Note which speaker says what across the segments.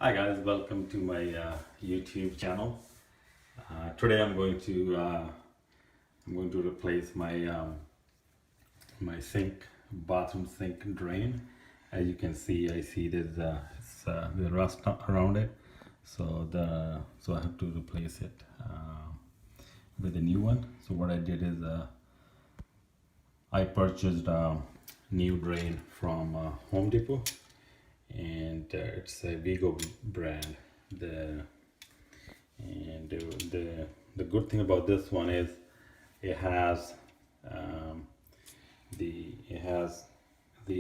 Speaker 1: Hi guys, welcome to my YouTube channel. Today I'm going to replace my bathroom sink drain. As you can see, I see there's the rust around it, so I have to replace it with a new one. So what I did is I purchased a new drain from Home Depot, and it's a VIGO brand. The good thing about this one is it has the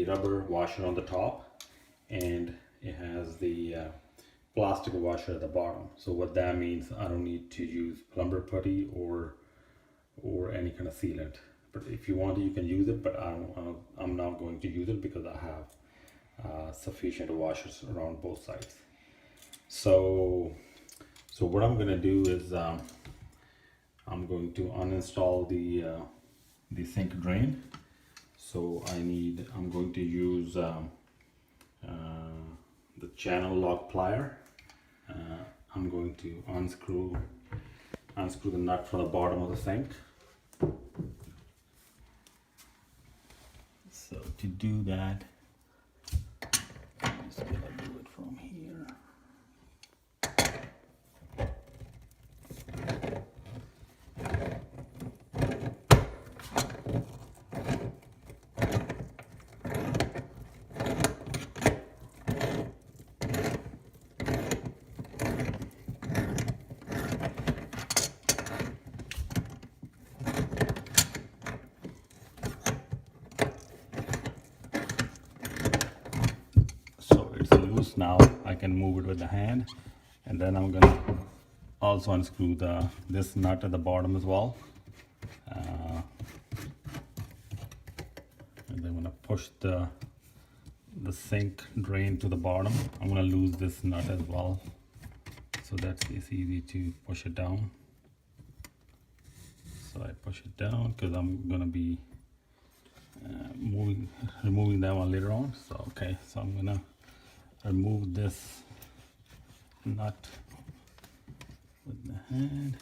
Speaker 1: rubber washer on the top, and it has the plastic washer at the bottom. So what that means, I don't need to use plumber putty or any kind of sealant. But if you want to, you can use it, but I'm not going to use it because I have sufficient washers around both sides. So what I'm gonna do is I'm going to uninstall the sink drain. So I'm going to use the channel lock plier. I'm going to unscrew the nut from the bottom of the sink. So to do that, I'm just gonna do it from here. Loose now. I can move it with the hand, and then I'm gonna also unscrew this nut at the bottom as well, and then I'm gonna push the sink drain to the bottom. I'm gonna lose this nut as well, so it's easy to push it down. So I push it down because I'm gonna be removing that one later on. So okay, so I'm gonna remove this nut with the hand.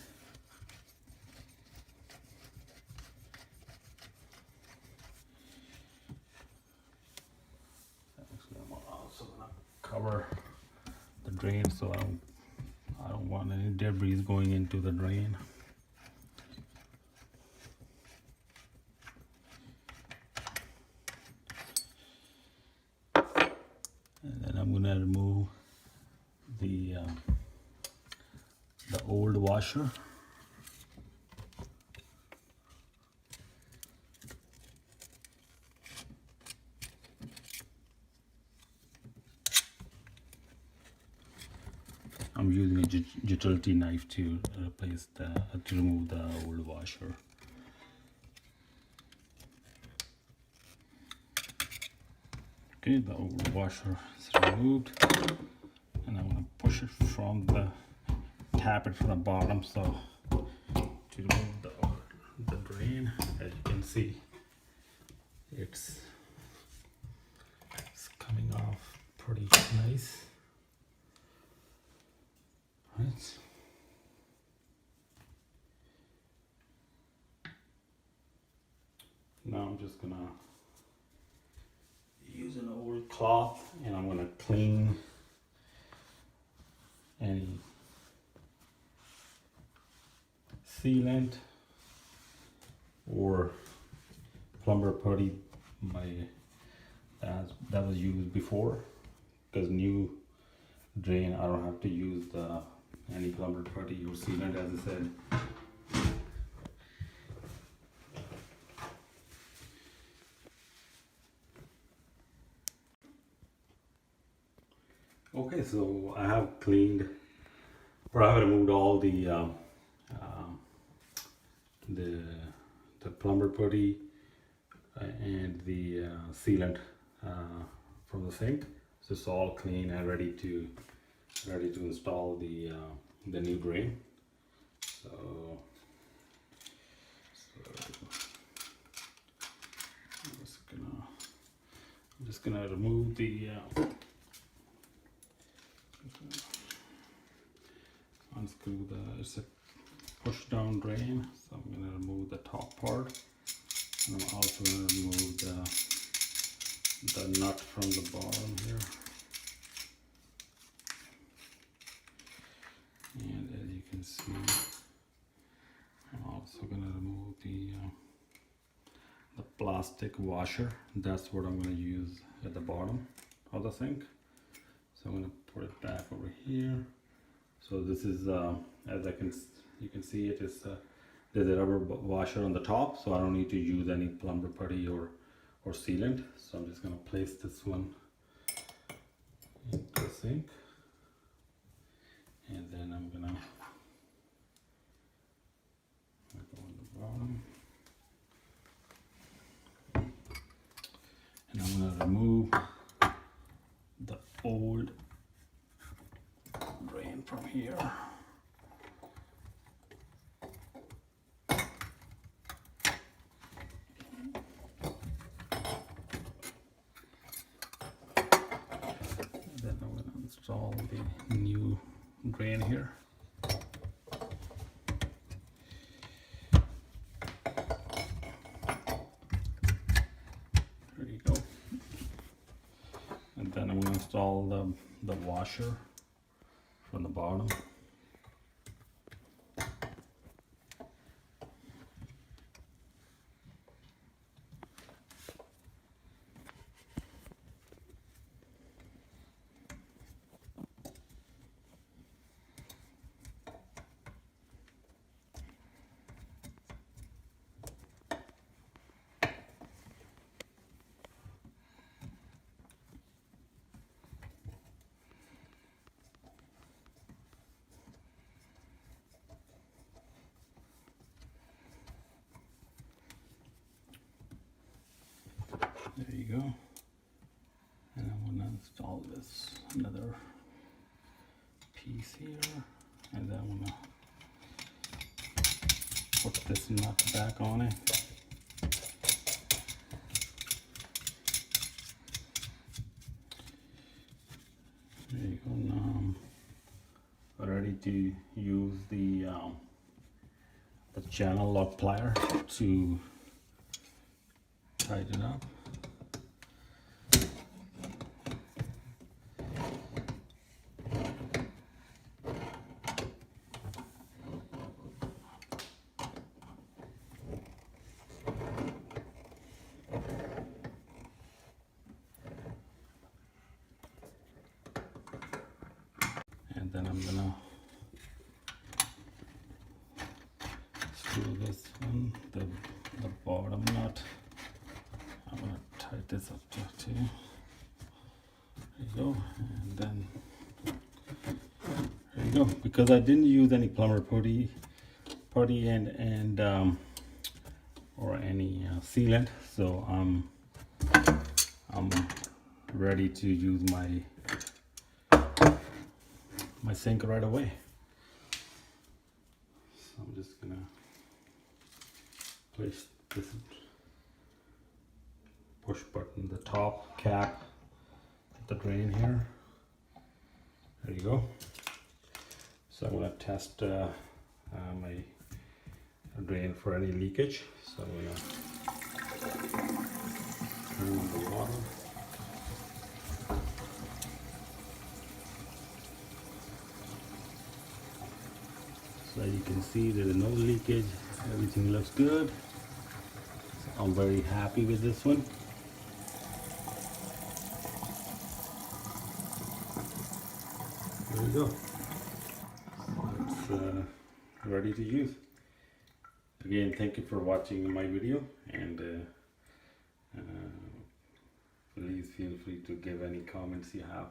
Speaker 1: Actually, I'm also gonna cover the drain, so I don't want any debris going into the drain. And then I'm gonna remove the old washer. I'm using a utility knife to remove the old washer. Okay, the old washer is removed, and I'm gonna push it from tap it from the bottom, so to remove the drain. As you can see, it's coming off pretty nice. Right. Now I'm just gonna use an old cloth, and I'm gonna clean any sealant or plumber putty that was used before, because new drain I don't have to use any plumber putty or sealant, as I said. Okay, so I have removed all the plumber putty and the sealant from the sink. So it's all clean and ready to install the new drain. So I'm just gonna remove the unscrew it's a push down drain, so I'm going to remove the top part, and I'm also going to remove the nut from the bottom here. And as you can see, I'm also going to remove the plastic washer. That's what I'm going to use at the bottom of the sink. So I'm going to put it back over here. So this is as you can see, it is there's a rubber washer on the top, so I don't need to use any plumber putty or sealant. So I'm just going to place this one in the sink, and then I'm going to go on the bottom, and I'm going to remove the old drain from here. Then I'm going to install the new drain here. There you go. And then I'm going to install the washer from the bottom. There you go. And I'm going to install this another piece here, and then I'm going to put this nut back on it. There you go. Now I'm ready to use the channel lock plier to tighten up. And then I'm gonna screw this one, the bottom nut. I'm gonna tighten this up too. There you go. And then there you go. Because I didn't use any plumber putty and or any sealant, so I'm ready to use my sink right away. So I'm just gonna place this push button, the top cap, the drain here. There you go. So I'm gonna test my drain for any leakage. So I'm gonna turn on the water. So you can see there's no leakage, everything looks good. So I'm very happy with this one. There we go. So it's ready to use. Again, thank you for watching my video, and please feel free to give any comments you have.